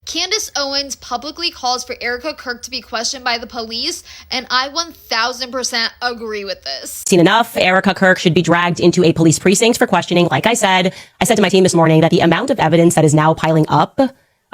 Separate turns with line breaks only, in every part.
Candace Owens publicly calls for Erika Kirk to be questioned by the police, and I 1000% agree with this.
Seen enough. Erika Kirk should be dragged into a police precinct for questioning. Like I said to my team this morning that the amount of evidence that is now piling up,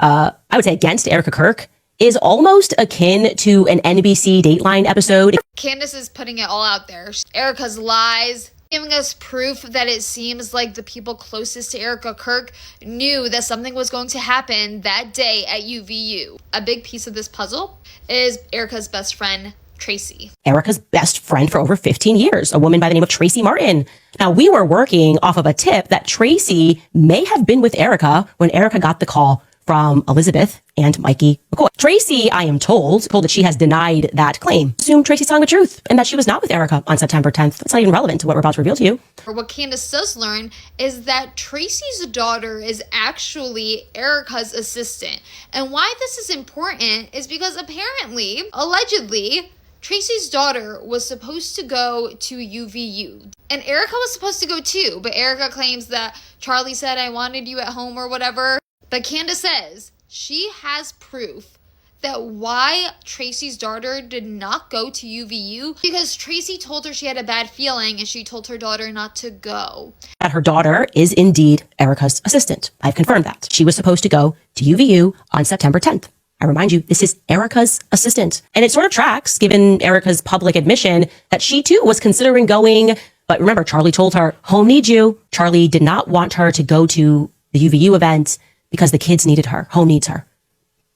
I would say against Erika Kirk, is almost akin to an NBC Dateline episode.
Candace is putting it all out there. Erika's lies, giving us proof that it seems like the people closest to Erika Kirk knew that something was going to happen that day at UVU. A big piece of this puzzle is Erika's best friend, Tracy.
Erika's best friend for over 15 years, a woman by the name of Tracy Martin. Now, we were working off of a tip that Tracy may have been with Erika when Erika got the call from Elizabeth and Mikey McCoy. Tracy, I am told that she has denied that claim. Assume Tracy's telling the truth and that she was not with Erika on September 10th. That's not even relevant to what we're about to reveal to you.
What Candace does learn is that Tracy's daughter is actually Erika's assistant. And why this is important is because apparently, allegedly, Tracy's daughter was supposed to go to UVU. And Erika was supposed to go too, but Erika claims that Charlie said, "I wanted you at home," or whatever. But Candace says she has proof that why Tracy's daughter did not go to UVU because Tracy told her she had a bad feeling and she told her daughter not to go.
That her daughter is indeed Erika's assistant. I've confirmed that. She was supposed to go to UVU on September 10th. I remind you, this is Erika's assistant. And it sort of tracks, given Erika's public admission, that she too was considering going. But remember, Charlie told her, home needs you. Charlie did not want her to go to the UVU event because the kids needed her. Home needs her.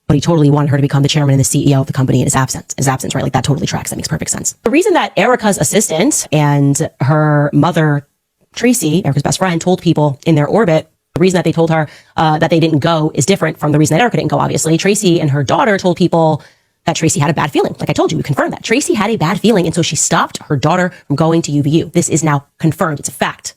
But he totally wanted her to become the chairman and the CEO of the company in his absence, right? Like that totally tracks. That makes perfect sense. The reason that Erika's assistant and her mother, Tracy, Erika's best friend, told people in their orbit, the reason that they told her that they didn't go is different from the reason that Erika didn't go, obviously. Tracy and her daughter told people that Tracy had a bad feeling. Like I told you, we confirmed that. Tracy had a bad feeling, and so she stopped her daughter from going to UVU. This is now confirmed. It's a fact.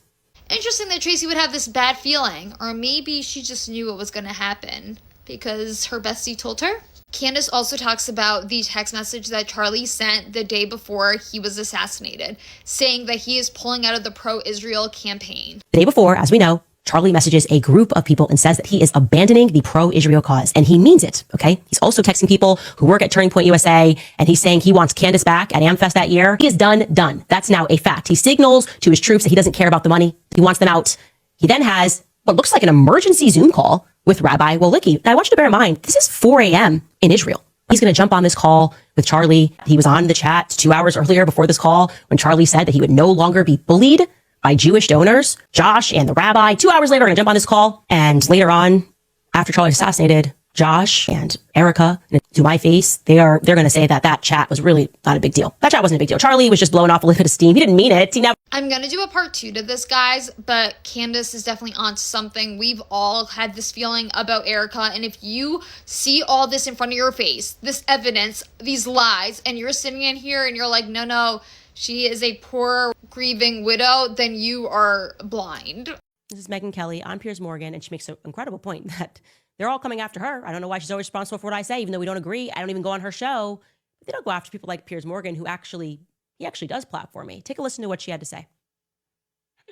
Interesting that Tracy would have this bad feeling, or maybe she just knew what was going to happen because her bestie told her. Candace also talks about the text message that Charlie sent the day before he was assassinated, saying that he is pulling out of the pro-Israel campaign.
The day before, as we know, Charlie messages a group of people and says that he is abandoning the pro-Israel cause. And he means it, okay? He's also texting people who work at Turning Point USA, and he's saying he wants Candace back at AmFest that year. He is done. That's now a fact. He signals to his troops that he doesn't care about the money. He wants them out. He then has what looks like an emergency Zoom call with Rabbi Wolicki. Now, I want you to bear in mind, this is 4 a.m. in Israel. He's going to jump on this call with Charlie. He was on the chat 2 hours earlier before this call when Charlie said that he would no longer be bullied by Jewish donors. Josh and the rabbi, 2 hours later, are going to jump on this call. And later on, after Charlie was assassinated, Josh and Erika, to my face, they're going to say that chat was really not a big deal. That chat wasn't a big deal. Charlie was just blowing off a little bit of steam. He didn't mean it.
I'm going to do a part 2 to this, guys, but Candace is definitely onto something. We've all had this feeling about Erika, and if you see all this in front of your face, this evidence, these lies, and you're sitting in here and you're like, no, she is a poor, grieving widow, then you are blind.
This is Megyn Kelly on Piers Morgan, and she makes an incredible point that they're all coming after her. I don't know why she's always responsible for what I say, even though we don't agree. I don't even go on her show. But they don't go after people like Piers Morgan, who actually does platform me. Take a listen to what she had to say.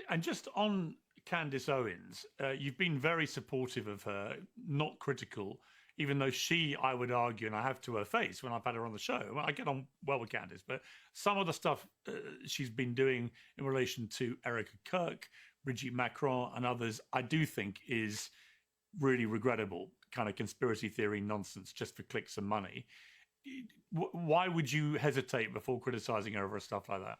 And just on Candace Owens, you've been very supportive of her, not critical, even though she, I would argue, and I have to her face when I've had her on the show, well, I get on well with Candace, but some of the stuff she's been doing in relation to Erika Kirk, Brigitte Macron, and others, I do think is really regrettable, kind of conspiracy theory nonsense just for clicks and money. Why would you hesitate before criticizing her over stuff like that?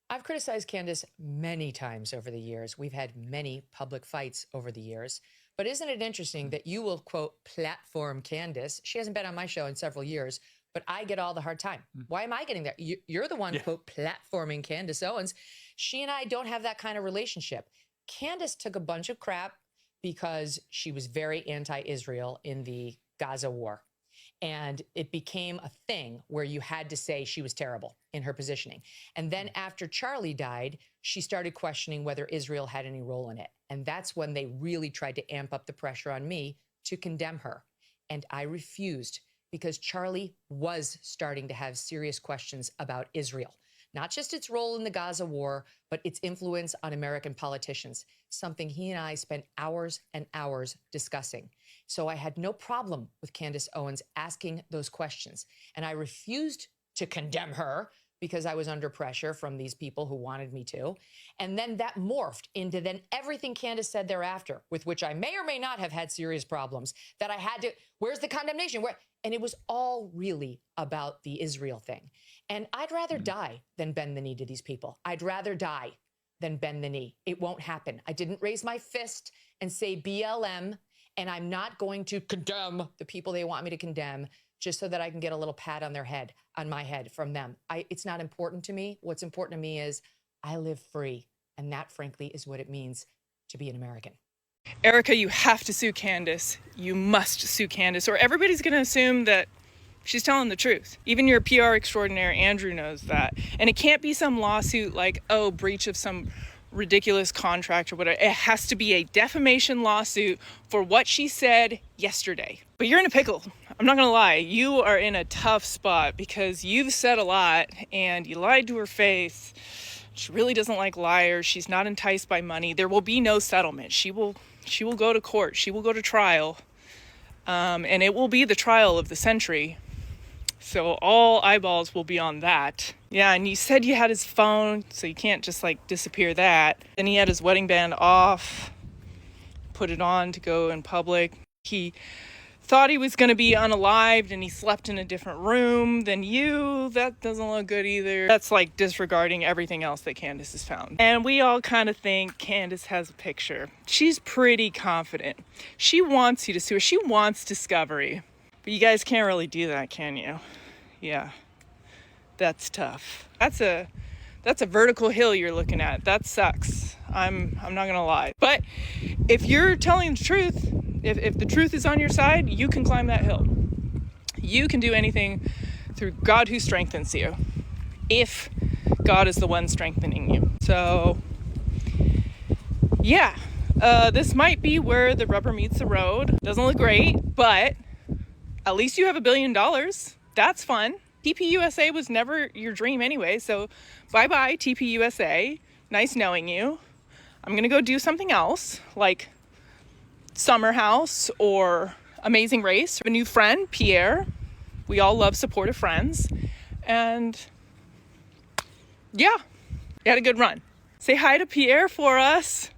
I've criticized Candace many times over the years. We've had many public fights over the years. But isn't it interesting that you will, quote, platform Candace? She hasn't been on my show in several years, but I get all the hard time. Why am I getting that? You're the one, quote, platforming Candace Owens. She and I don't have that kind of relationship. Candace took a bunch of crap because she was very anti-Israel in the Gaza war. And it became a thing where you had to say she was terrible in her positioning. And then after Charlie died, she started questioning whether Israel had any role in it. And that's when they really tried to amp up the pressure on me to condemn her. And I refused because Charlie was starting to have serious questions about Israel. not just its role in the Gaza war, but its influence on American politicians, something he and I spent hours and hours discussing. So I had no problem with Candace Owens asking those questions. And I refused to condemn her because I was under pressure from these people who wanted me to. And then that morphed into then everything Candace said thereafter, with which I may or may not have had serious problems, that I had to, where's the condemnation? And it was all really about the Israel thing. And I'd rather die than bend the knee to these people. I'd rather die than bend the knee. It won't happen. I didn't raise my fist and say BLM, and I'm not going to condemn the people they want me to condemn just so that I can get a little pat on my head from them. It's not important to me. What's important to me is I live free. And that, frankly, is what it means to be an American.
Erika, you have to sue Candace. You must sue Candace, or everybody's going to assume that she's telling the truth. Even your PR extraordinaire, Andrew, knows that. And it can't be some lawsuit like, oh, breach of some ridiculous contract or whatever. It has to be a defamation lawsuit for what she said yesterday. But you're in a pickle. I'm not going to lie. You are in a tough spot because you've said a lot and you lied to her face. She really doesn't like liars. She's not enticed by money. There will be no settlement. She will go to court. She will go to trial. And it will be the trial of the century. So all eyeballs will be on that. Yeah, and you said you had his phone, so you can't just disappear that. Then he had his wedding band off, put it on to go in public. He thought he was going to be unalived and he slept in a different room than you. That doesn't look good either. That's disregarding everything else that Candace has found. And we all kind of think Candace has a picture. She's pretty confident. She wants you to sue her. She wants discovery. But you guys can't really do that, can you? Yeah, that's tough. That's a vertical hill you're looking at. That sucks. I'm not gonna lie. But if you're telling the truth, if the truth is on your side, you can climb that hill. You can do anything through God who strengthens you, if God is the one strengthening you. So, yeah, this might be where the rubber meets the road. Doesn't look great, but at least you have $1 billion. That's fun. TPUSA was never your dream anyway, so bye-bye TPUSA. Nice knowing you. I'm gonna go do something else, like Summer House or Amazing Race. I have a new friend, Pierre. We all love supportive friends. And yeah, we had a good run. Say hi to Pierre for us.